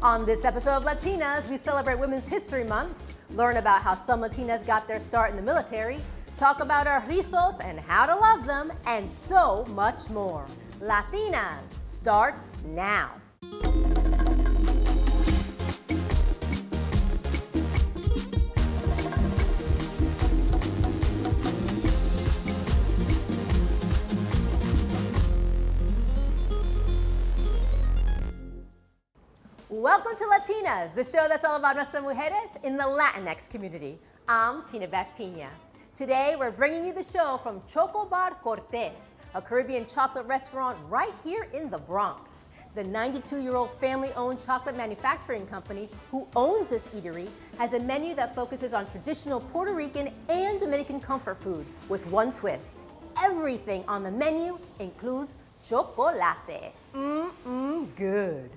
On this episode of Latinas, we celebrate Women's History Month, learn about how some Latinas got their start in the military, talk about our rizos and how to love them, and so much more. Latinas starts now. Welcome to Latinas, the show that's all about nuestras mujeres in the Latinx community. I'm Tina Beth Pina. Today, we're bringing you the show from Choco Bar Cortez, a Caribbean chocolate restaurant right here in the Bronx. The 92-year-old family-owned chocolate manufacturing company who owns this eatery has a menu that focuses on traditional Puerto Rican and Dominican comfort food with one twist. Everything on the menu includes chocolate. Good.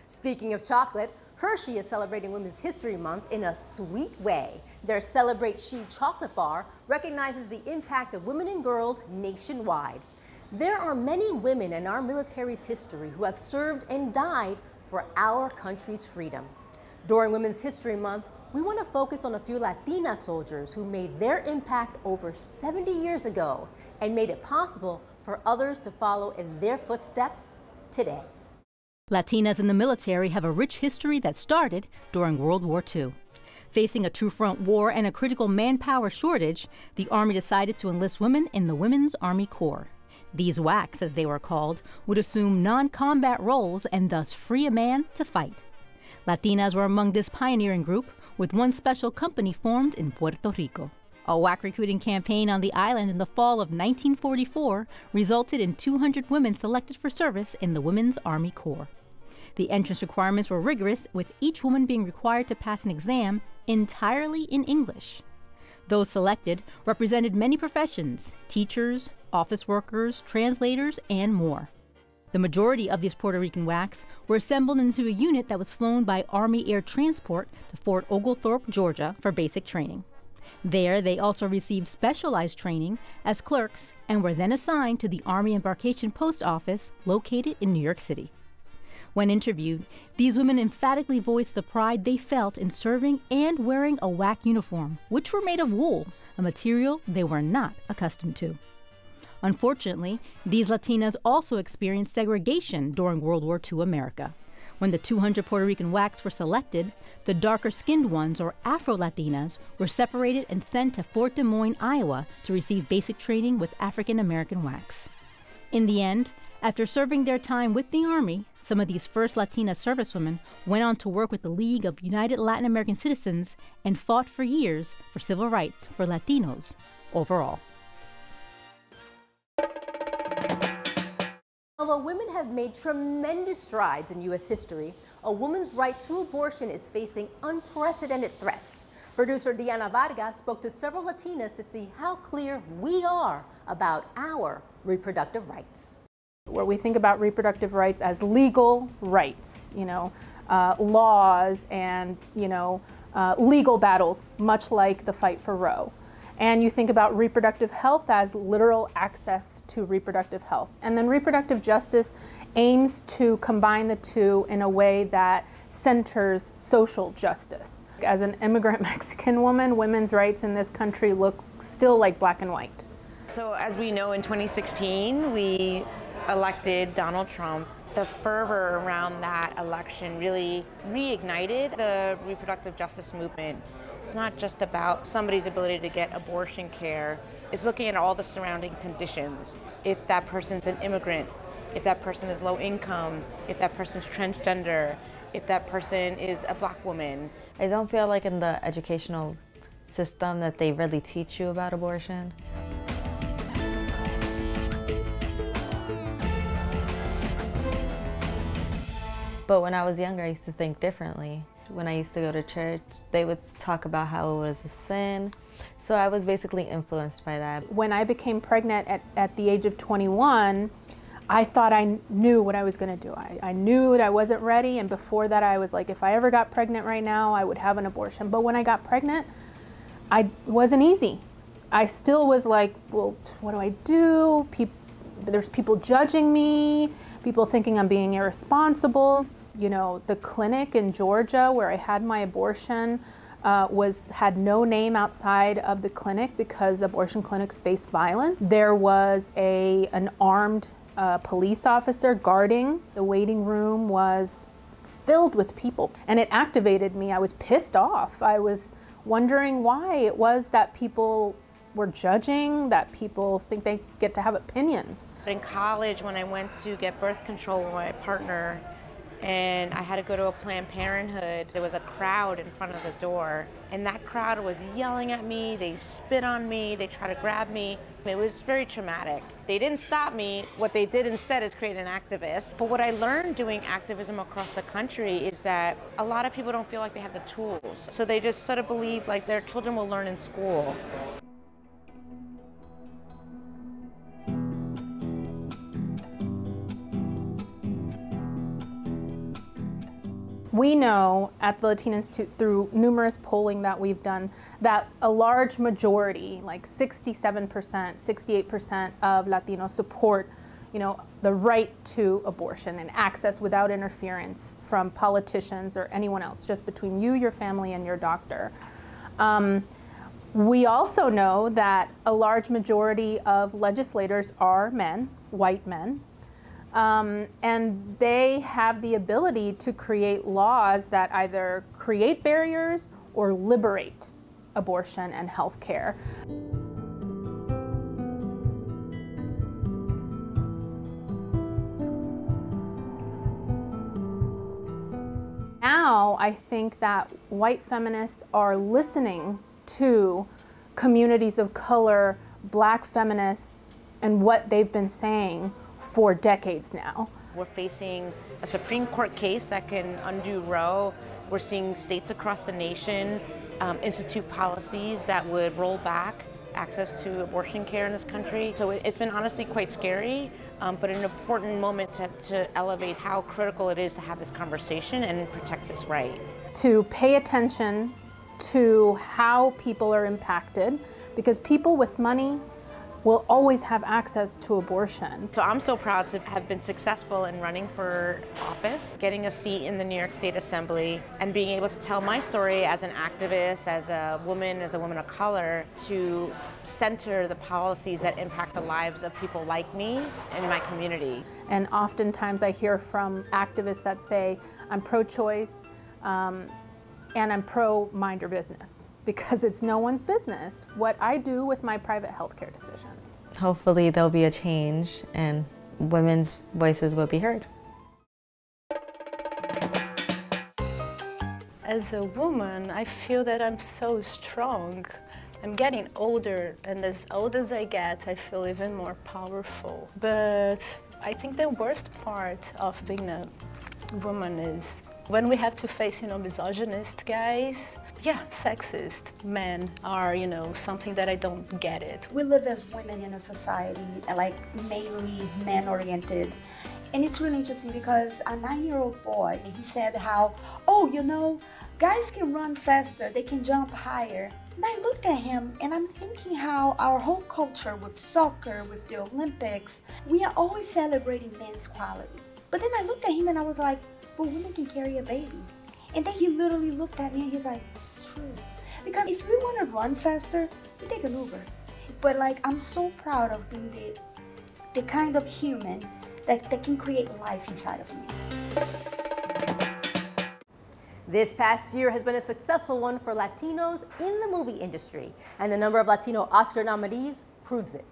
Speaking of chocolate, Hershey is celebrating Women's History Month in a sweet way. Their Celebrate She chocolate bar recognizes the impact of women and girls nationwide. There are many women in our military's history who have served and died for our country's freedom. During Women's History Month, we want to focus on a few Latina soldiers who made their impact over 70 years ago and made it possible for others to follow in their footsteps today. Latinas in the military have a rich history that started during World War II. Facing a true front war and a critical manpower shortage, the Army decided to enlist women in the Women's Army Corps. These WACs, as they were called, would assume non-combat roles and thus free a man to fight. Latinas were among this pioneering group, with one special company formed in Puerto Rico. A WAC recruiting campaign on the island in the fall of 1944 resulted in 200 women selected for service in the Women's Army Corps. The entrance requirements were rigorous, with each woman being required to pass an exam entirely in English. Those selected represented many professions: teachers, office workers, translators, and more. The majority of these Puerto Rican WACs were assembled into a unit that was flown by Army Air Transport to Fort Oglethorpe, Georgia, for basic training. There, they also received specialized training as clerks and were then assigned to the Army Embarkation Post Office located in New York City. When interviewed, these women emphatically voiced the pride they felt in serving and wearing a WAC uniform, which were made of wool, a material they were not accustomed to. Unfortunately, these Latinas also experienced segregation during World War II America. When the 200 Puerto Rican WACs were selected, the darker-skinned ones, or Afro-Latinas, were separated and sent to Fort Des Moines, Iowa, to receive basic training with African-American WACs. In the end, after serving their time with the Army, some of these first Latina servicewomen went on to work with the League of United Latin American Citizens and fought for years for civil rights for Latinos overall. Although women have made tremendous strides in U.S. history, a woman's right to abortion is facing unprecedented threats. Producer Diana Vargas spoke to several Latinas to see how clear we are about our reproductive rights. Where we think about reproductive rights as legal rights, laws and, legal battles, much like the fight for Roe. And you think about reproductive health as literal access to reproductive health. And then reproductive justice aims to combine the two in a way that centers social justice. As an immigrant Mexican woman, women's rights in this country look still like black and white. So as we know, in 2016, we elected Donald Trump. The fervor around that election really reignited the reproductive justice movement. It's not just about somebody's ability to get abortion care. It's looking at all the surrounding conditions. If that person's an immigrant, if that person is low income, if that person's transgender, if that person is a black woman. I don't feel like in the educational system that they really teach you about abortion. But when I was younger, I used to think differently. When I used to go to church, they would talk about how it was a sin. So I was basically influenced by that. When I became pregnant at the age of 21, I thought I knew what I was going to do. I knew that I wasn't ready, and before that I was like, if I ever got pregnant right now, I would have an abortion. But when I got pregnant, it wasn't easy. I still was like, well, what do I do? There's people judging me, people thinking I'm being irresponsible. You know, the clinic in Georgia where I had my abortion had no name outside of the clinic because abortion clinics face violence. There was an armed police officer guarding. The waiting room was filled with people, and it activated me. I was pissed off. I was wondering why it was that people were judging, that people think they get to have opinions. In college, when I went to get birth control with my partner, and I had to go to a Planned Parenthood, there was a crowd in front of the door, and that crowd was yelling at me, they spit on me, they tried to grab me. It was very traumatic. They didn't stop me. What they did instead is create an activist. But what I learned doing activism across the country is that a lot of people don't feel like they have the tools. So they just sort of believe like their children will learn in school. We know at the Latina Institute through numerous polling that we've done that a large majority, like 67%, 68% of Latinos support, the right to abortion and access without interference from politicians or anyone else, just between you, your family, and your doctor. We also know that a large majority of legislators are men, white men. And they have the ability to create laws that either create barriers or liberate abortion and health care. Now I think that white feminists are listening to communities of color, Black feminists, and what they've been saying for decades now. We're facing a Supreme Court case that can undo Roe. We're seeing states across the nation institute policies that would roll back access to abortion care in this country. So it's been honestly quite scary, but an important moment to elevate how critical it is to have this conversation and protect this right. To pay attention to how people are impacted, because people with money will always have access to abortion. So I'm so proud to have been successful in running for office, getting a seat in the New York State Assembly, and being able to tell my story as an activist, as a woman of color, to center the policies that impact the lives of people like me in my community. And oftentimes I hear from activists that say, I'm pro-choice and I'm pro-mind your business, because it's no one's business what I do with my private healthcare decisions. Hopefully there'll be a change and women's voices will be heard. As a woman, I feel that I'm so strong. I'm getting older, and as old as I get, I feel even more powerful. But I think the worst part of being a woman is when we have to face, misogynist guys. Yeah, sexist men are, something that I don't get it. We live as women in a society, like mainly men-oriented. And it's really interesting because a 9-year-old boy, he said how, guys can run faster, they can jump higher. And I looked at him and I'm thinking how our whole culture with soccer, with the Olympics, we are always celebrating men's quality. But then I looked at him and I was like, but women can carry a baby. And then he literally looked at me and he's like, true. Because if we want to run faster, we take an Uber. But I'm so proud of being the kind of human that can create life inside of me. This past year has been a successful one for Latinos in the movie industry, and the number of Latino Oscar nominees proves it.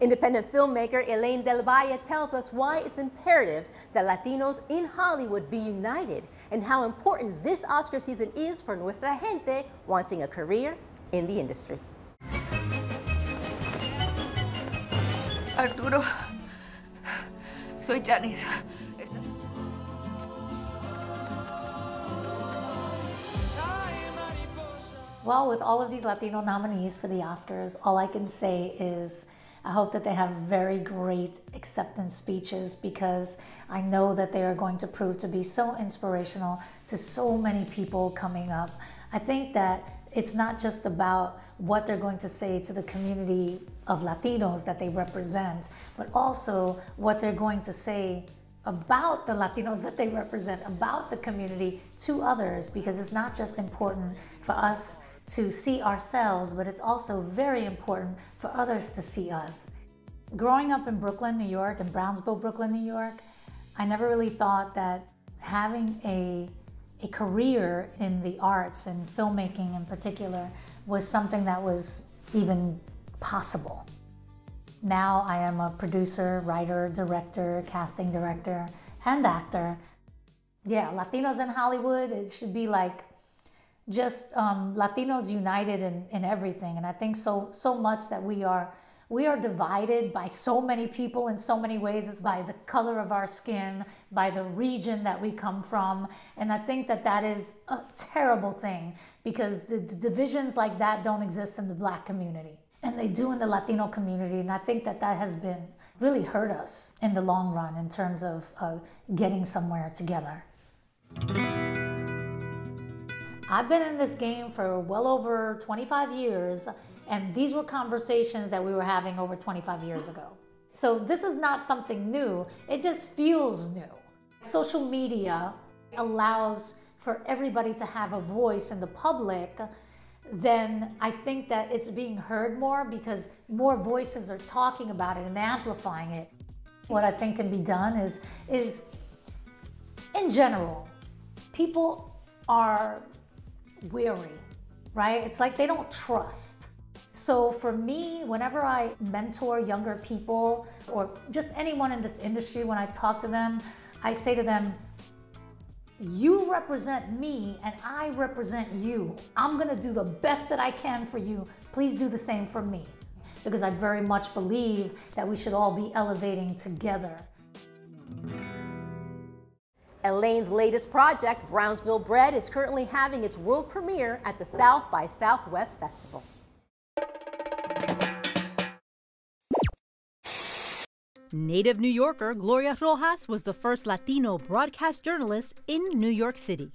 Independent filmmaker Elaine Del Valle tells us why it's imperative that Latinos in Hollywood be united and how important this Oscar season is for nuestra gente wanting a career in the industry. Arturo, soy Janice. Well, with all of these Latino nominees for the Oscars, all I can say is I hope that they have very great acceptance speeches, because I know that they are going to prove to be so inspirational to so many people coming up. I think that it's not just about what they're going to say to the community of Latinos that they represent, but also what they're going to say about the Latinos that they represent, about the community to others, because it's not just important for us to see ourselves, but it's also very important for others to see us. Growing up in Brooklyn, New York, in Brownsville, Brooklyn, New York, I never really thought that having a career in the arts and filmmaking in particular was something that was even possible. Now I am a producer, writer, director, casting director, and actor. Yeah, Latinos in Hollywood, it should be like just Latinos united in everything. And I think so much that we are divided by so many people in so many ways. It's by the color of our skin, by the region that we come from. And I think that is a terrible thing, because the divisions like that don't exist in the Black community. And they do in the Latino community. And I think that has been really hurt us in the long run in terms of getting somewhere together. I've been in this game for well over 25 years, and these were conversations that we were having over 25 years ago. So this is not something new, it just feels new. Social media allows for everybody to have a voice in the public. Then I think that it's being heard more because more voices are talking about it and amplifying it. What I think can be done is in general, people are weary, right? It's like they don't trust. So for me, whenever I mentor younger people or just anyone in this industry, when I talk to them, I say to them, you represent me and I represent you. I'm gonna do the best that I can for you. Please do the same for me. Because I very much believe that we should all be elevating together. Elaine's latest project, Brownsville Bread, is currently having its world premiere at the South by Southwest Festival. Native New Yorker Gloria Rojas was the first Latino broadcast journalist in New York City.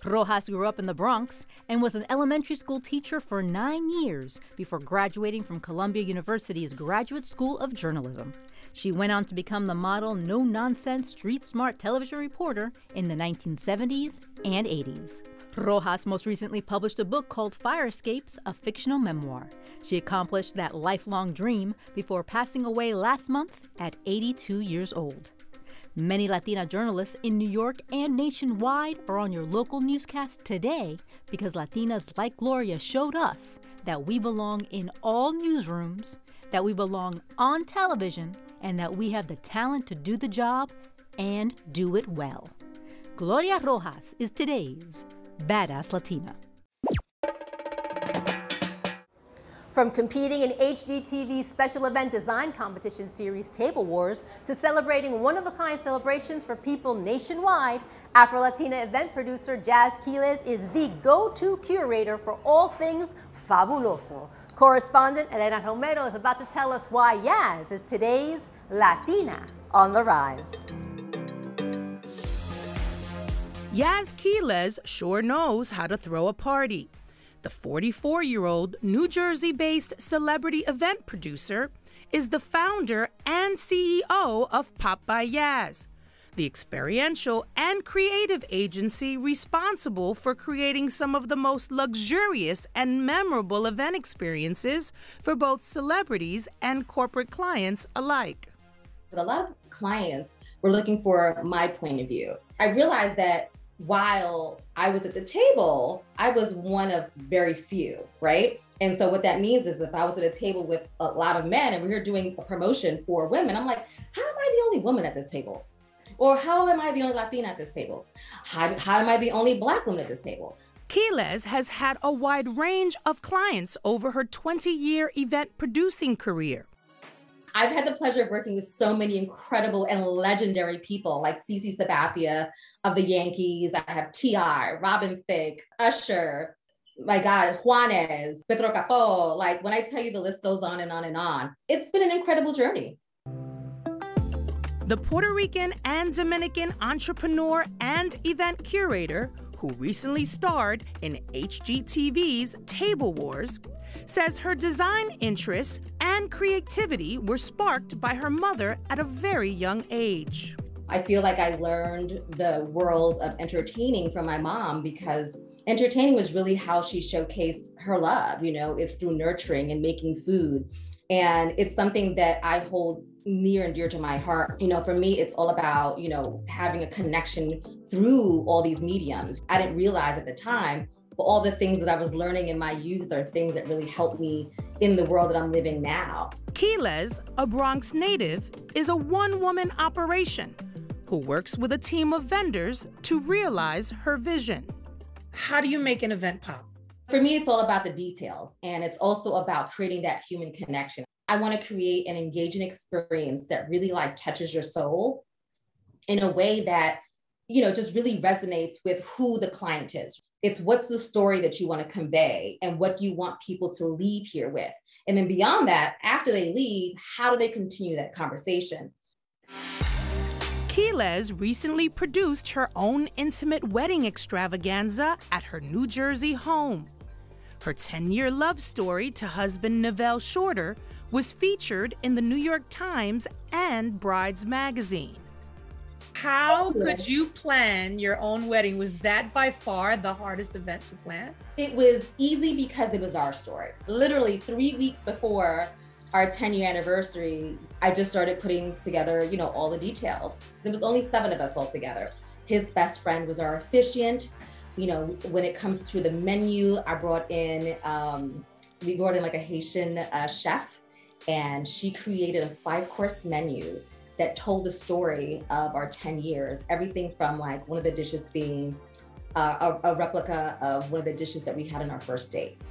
Rojas grew up in the Bronx and was an elementary school teacher for 9 years before graduating from Columbia University's Graduate School of Journalism. She went on to become the model, no-nonsense, street-smart television reporter in the 1970s and 80s. Rojas most recently published a book called Fire Escapes, a fictional memoir. She accomplished that lifelong dream before passing away last month at 82 years old. Many Latina journalists in New York and nationwide are on your local newscast today because Latinas like Gloria showed us that we belong in all newsrooms, that we belong on television, and that we have the talent to do the job and do it well. Gloria Rojas is today's Badass Latina. From competing in HGTV's special event design competition series Table Wars to celebrating one-of-a-kind celebrations for people nationwide, Afro-Latina event producer Jazz Quiles is the go-to curator for all things fabuloso. Correspondent Elena Romero is about to tell us why Yaz is today's Latina on the rise. Yaz Quiles sure knows how to throw a party. The 44-year-old New Jersey-based celebrity event producer is the founder and CEO of Pop by Yaz, the experiential and creative agency responsible for creating some of the most luxurious and memorable event experiences for both celebrities and corporate clients alike. A lot of clients were looking for my point of view. I realized that while I was at the table, I was one of very few, right? And so what that means is if I was at a table with a lot of men and we were doing a promotion for women, I'm like, how am I the only woman at this table? Or how am I the only Latina at this table? How am I the only Black woman at this table? Quiles has had a wide range of clients over her 20-year event producing career. I've had the pleasure of working with so many incredible and legendary people like CeCe Sabathia of the Yankees. I have T.I., Robin Thicke, Usher, my God, Juanes, Pedro Capó. Like when I tell you the list goes on and on and on. It's been an incredible journey. The Puerto Rican and Dominican entrepreneur and event curator, who recently starred in HGTV's Table Wars, says her design interests and creativity were sparked by her mother at a very young age. I feel like I learned the world of entertaining from my mom, because entertaining was really how she showcased her love. It's through nurturing and making food. And it's something that I hold near and dear to my heart. For me, it's all about, having a connection through all these mediums. I didn't realize at the time, but all the things that I was learning in my youth are things that really helped me in the world that I'm living now. Quiles, a Bronx native, is a one-woman operation who works with a team of vendors to realize her vision. How do you make an event pop? For me, it's all about the details, and it's also about creating that human connection. I want to create an engaging experience that really touches your soul in a way that, just really resonates with who the client is. It's what's the story that you want to convey and what you want people to leave here with. And then beyond that, after they leave, how do they continue that conversation? Quiles recently produced her own intimate wedding extravaganza at her New Jersey home. Her 10-year love story to husband Neville Shorter was featured in the New York Times and Brides magazine. How could you plan your own wedding? Was that by far the hardest event to plan? It was easy because it was our story. Literally 3 weeks before our 10-year anniversary, I just started putting together, all the details. There was only 7 of us all together. His best friend was our officiant. When it comes to the menu, we brought in like a Haitian chef, and she created a 5-course menu that told the story of our 10 years. Everything from one of the dishes being a replica of one of the dishes that we had on our first date.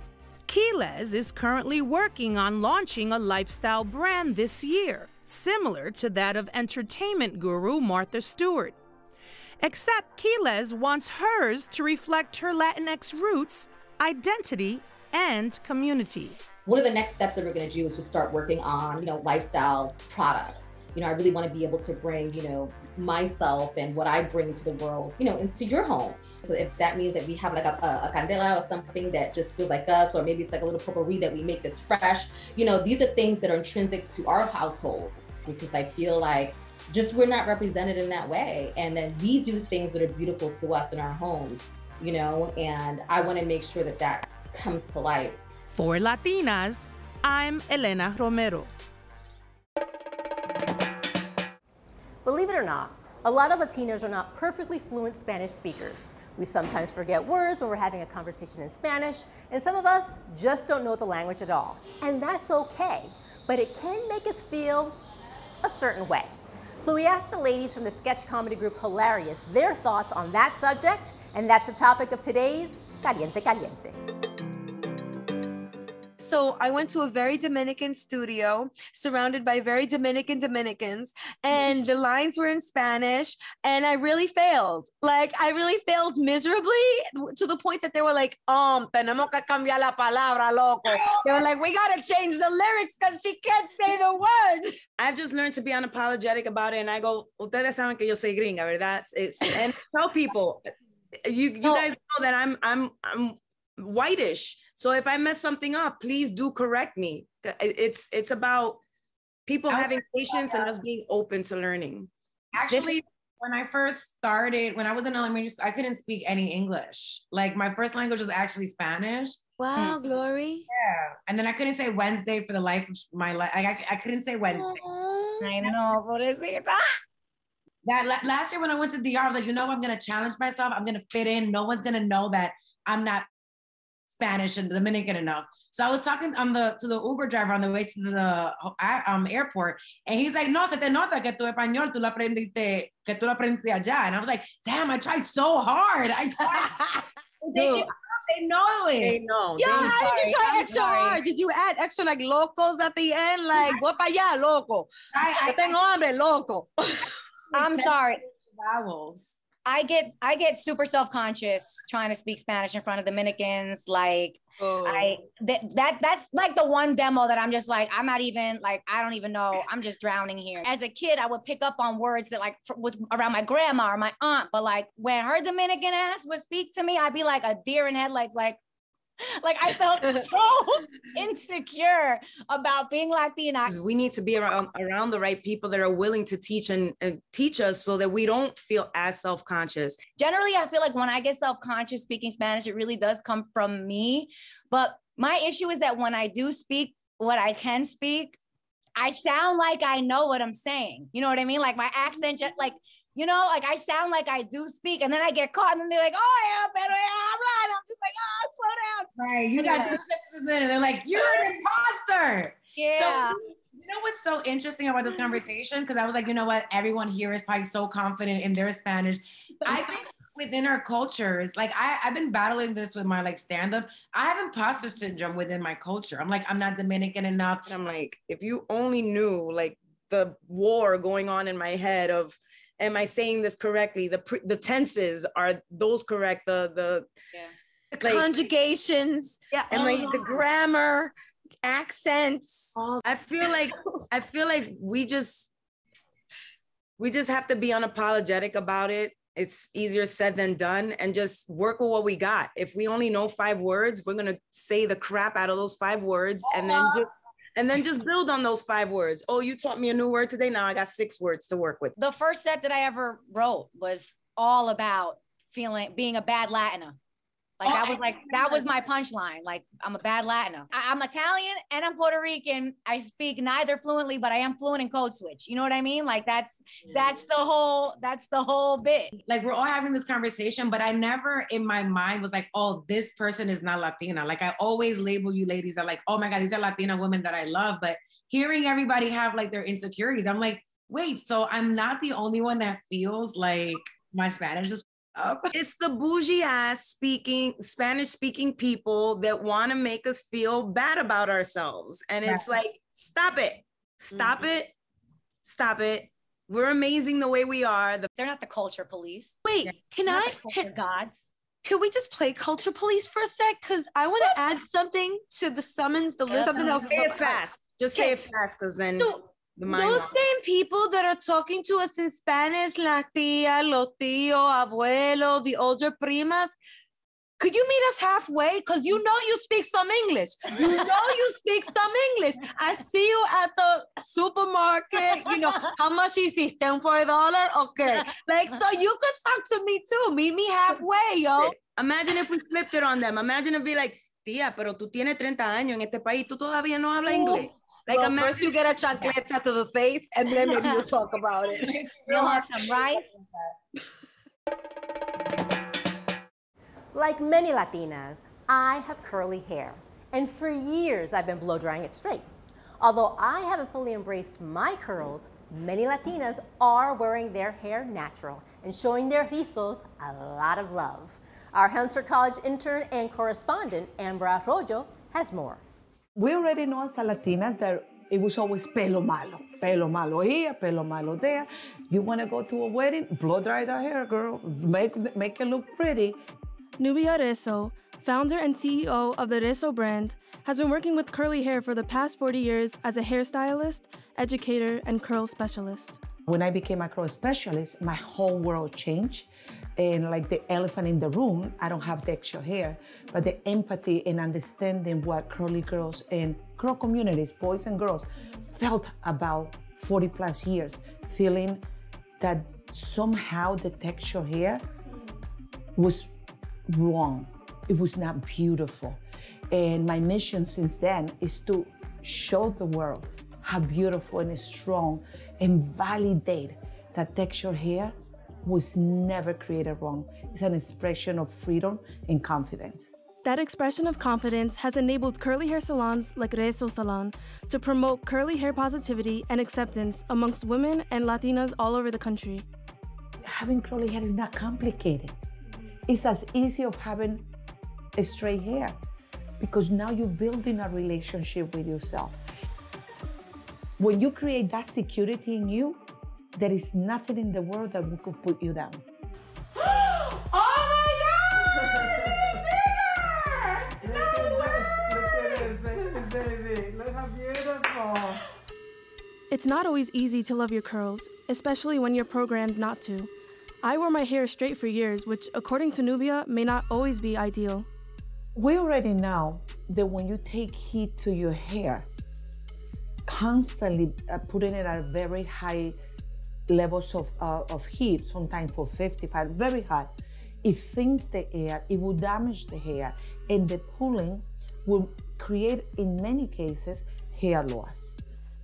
Quiles is currently working on launching a lifestyle brand this year, similar to that of entertainment guru Martha Stewart. Except Quiles wants hers to reflect her Latinx roots, identity, and community. One of the next steps that we're going to do is to start working on, lifestyle products. I really want to be able to bring, myself and what I bring to the world, into your home. So if that means that we have like a candela or something that just feels like us, or maybe it's like a little potpourri that we make that's fresh, these are things that are intrinsic to our households, because I feel like just we're not represented in that way. And then we do things that are beautiful to us in our homes, and I want to make sure that that comes to life. For Latinas, I'm Elena Romero. Believe it or not, a lot of Latinos are not perfectly fluent Spanish speakers. We sometimes forget words when we're having a conversation in Spanish, and some of us just don't know the language at all. And that's okay, but it can make us feel a certain way. So we asked the ladies from the sketch comedy group Hilarious their thoughts on that subject, and that's the topic of today's Caliente Caliente. So I went to a very Dominican studio surrounded by very Dominicans, and the lines were in Spanish, and I really failed. I really failed miserably, to the point that they were like, tenemos que cambiar la palabra, loco. They were like, we gotta change the lyrics because she can't say the words. I've just learned to be unapologetic about it, and I go, ustedes saben que yo soy gringa, ¿verdad? And tell people, you guys know that I'm whitish. So if I mess something up, please do correct me. It's about people having patience and us being open to learning. Actually, when I first started, when I was in elementary school, I couldn't speak any English. My first language was actually Spanish. Wow, Glory. Yeah. And then I couldn't say Wednesday for the life of my life. I couldn't say Wednesday. I know. What is it? That last year when I went to DR, I was like, I'm going to challenge myself. I'm going to fit in. No one's going to know that I'm not Spanish and Dominican enough. So I was talking to the Uber driver on the way to the airport, and he's like, no, se te nota que tu español, tú lo aprendiste, que tú lo aprendiste allá. And I was like, damn, I tried so hard. They know it. They know. Yo, how did you try extra hard? Did you add extra locos at the end? Voy para allá, loco. Yo tengo hambre, loco. I'm sorry. Vowels. I get super self-conscious trying to speak Spanish in front of Dominicans. That's like the one demo that I'm just like, I'm not even I don't even know. I'm just drowning here. As a kid, I would pick up on words that was around my grandma or my aunt, but when her Dominican ass would speak to me, I'd be like a deer in headlights, Like I felt so insecure about being Latina. We need to be around the right people that are willing to teach and teach us so that we don't feel as self-conscious. Generally, I feel like when I get self-conscious speaking Spanish, it really does come from me. But my issue is that when I do speak what I can speak, I sound like I know what I'm saying. You know what I mean? Like my accent, like, you know, like I sound like I do speak, and then I get caught, and then they're like, "Oh yeah, pero habla," and I'm just like, "Oh, slow down." Right, you got 2 sentences in, and they're like, "You're an imposter." Yeah. So you know what's so interesting about this conversation? Because I was like, you know what? Everyone here is probably so confident in their Spanish. I think within our cultures, like I've been battling this with my like stand-up. I have imposter syndrome within my culture. I'm like, I'm not Dominican enough. And I'm like, if you only knew like the war going on in my head of, am I saying this correctly? The tenses, are those correct? The like, conjugations, and like the grammar, accents. I feel like we just have to be unapologetic about it. It's easier said than done, and just work with what we got. If we only know 5 words, we're gonna say the crap out of those 5 words, and then just build on those 5 words. Oh, you taught me a new word today. Now I got 6 words to work with. The first set that I ever wrote was all about being a bad Latina. Like that was my punchline. Like, I'm a bad Latina. I'm Italian and I'm Puerto Rican. I speak neither fluently, but I am fluent in code switch. You know what I mean? Like that's the whole bit. Like we're all having this conversation, but I never in my mind was like, oh, this person is not Latina. Like I always label you ladies as like, oh my God, these are Latina women that I love. But hearing everybody have like their insecurities, I'm like, wait, so I'm not the only one that feels like my Spanish is up. It's the bougie ass Spanish speaking people that want to make us feel bad about ourselves. And it's like, stop it. Stop it. Stop it. We're amazing the way we are. They're not the culture police. Wait, can gods? Can we just play culture police for a sec? Because I want to add something to the summons, the list. Something else. Say it fast. Just say it fast, because then those same people that are talking to us in Spanish, la tía, lo tío, abuelo, the older primas, could you meet us halfway? Because you know you speak some English. You know you speak some English. I see you at the supermarket. You know, how much hiciste? For $1? Okay. Like, so you could talk to me too. Meet me halfway, yo. Imagine if we flipped it on them. Imagine if we like, tía, pero tú tienes 30 años en este país. Tú todavía no hablas inglés. Like, well, first you get a chancleta to the face, and then maybe we'll talk about it. You'll have some, right? Like many Latinas, I have curly hair, and for years I've been blow drying it straight. Although I haven't fully embraced my curls, many Latinas are wearing their hair natural and showing their rizos a lot of love. Our Hunter College intern and correspondent, Ambra Arroyo, has more. We already know as Latinas that it was always pelo malo here, pelo malo there. You want to go to a wedding, blow dry the hair, girl. Make it look pretty. Nubia Rezo, founder and CEO of the Rezo brand, has been working with curly hair for the past 40 years as a hairstylist, educator, and curl specialist. When I became a curl specialist, my whole world changed. And like the elephant in the room, I don't have texture hair, but the empathy and understanding what curly girls and curl communities, boys and girls, felt about 40 plus years, feeling that somehow the texture hair was wrong. It was not beautiful. And my mission since then is to show the world how beautiful and strong and validate that texture hair was never created wrong. It's an expression of freedom and confidence. That expression of confidence has enabled curly hair salons like Rezo Salon to promote curly hair positivity and acceptance amongst women and Latinas all over the country. Having curly hair is not complicated. It's as easy as having a straight hair, because now you're building a relationship with yourself. When you create that security in you, there is nothing in the world that could put you down. Oh my God! It's bigger! No way! Look at this, baby. Look how beautiful. It's not always easy to love your curls, especially when you're programmed not to. I wore my hair straight for years, which, according to Nubia, may not always be ideal. We already know that when you take heat to your hair, constantly putting it at very high levels of heat, sometimes for 55, very hot, it thins the air, it will damage the hair, and the pulling will create, in many cases, hair loss.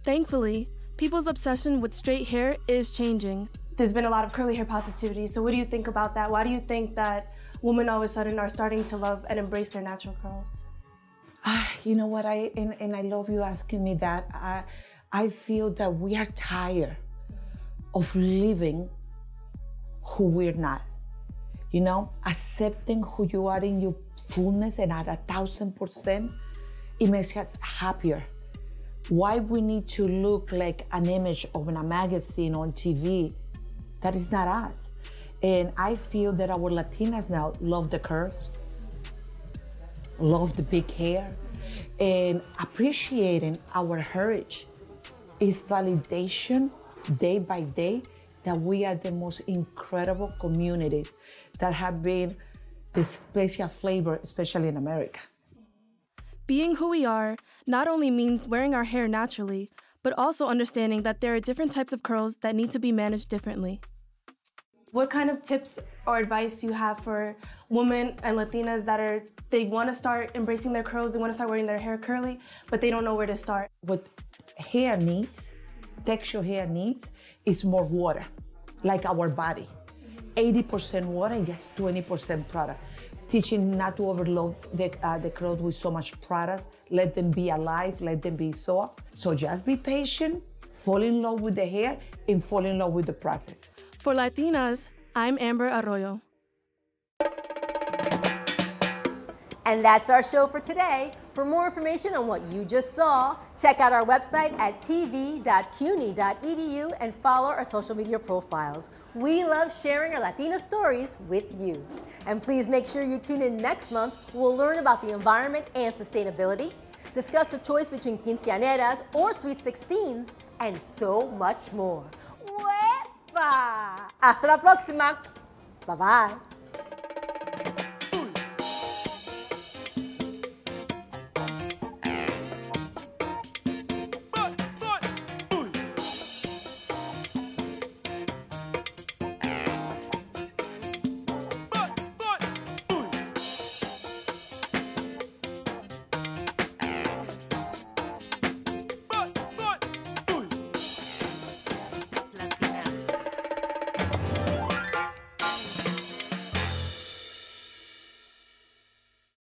Thankfully, people's obsession with straight hair is changing. There's been a lot of curly hair positivity, so what do you think about that? Why do you think that women all of a sudden are starting to love and embrace their natural curls? You know what, I love you asking me that. I feel that we are tired of living who we're not. You know, accepting who you are in your fullness and at 1,000%, it makes us happier. Why we need to look like an image of in a magazine on TV? That is not us. And I feel that our Latinas now love the curves, love the big hair, and appreciating our heritage is validation day by day that we are the most incredible communities that have been the special flavor, especially in America. Being who we are not only means wearing our hair naturally, but also understanding that there are different types of curls that need to be managed differently. What kind of tips or advice do you have for women and Latinas that they want to start embracing their curls, they want to start wearing their hair curly, but they don't know where to start? What hair needs, texture hair needs, is more water, like our body. 80% water and just 20% product. Teaching not to overload the curls with so much products. Let them be alive, let them be soft. So just be patient, fall in love with the hair, and fall in love with the process. For Latinas, I'm Amber Arroyo. And that's our show for today. For more information on what you just saw, check out our website at tv.cuny.edu and follow our social media profiles. We love sharing our Latina stories with you. And please make sure you tune in next month. We'll learn about the environment and sustainability, discuss the choice between quinceañeras or sweet 16s, and so much more. ¡Uepa! Hasta la próxima. Bye-bye.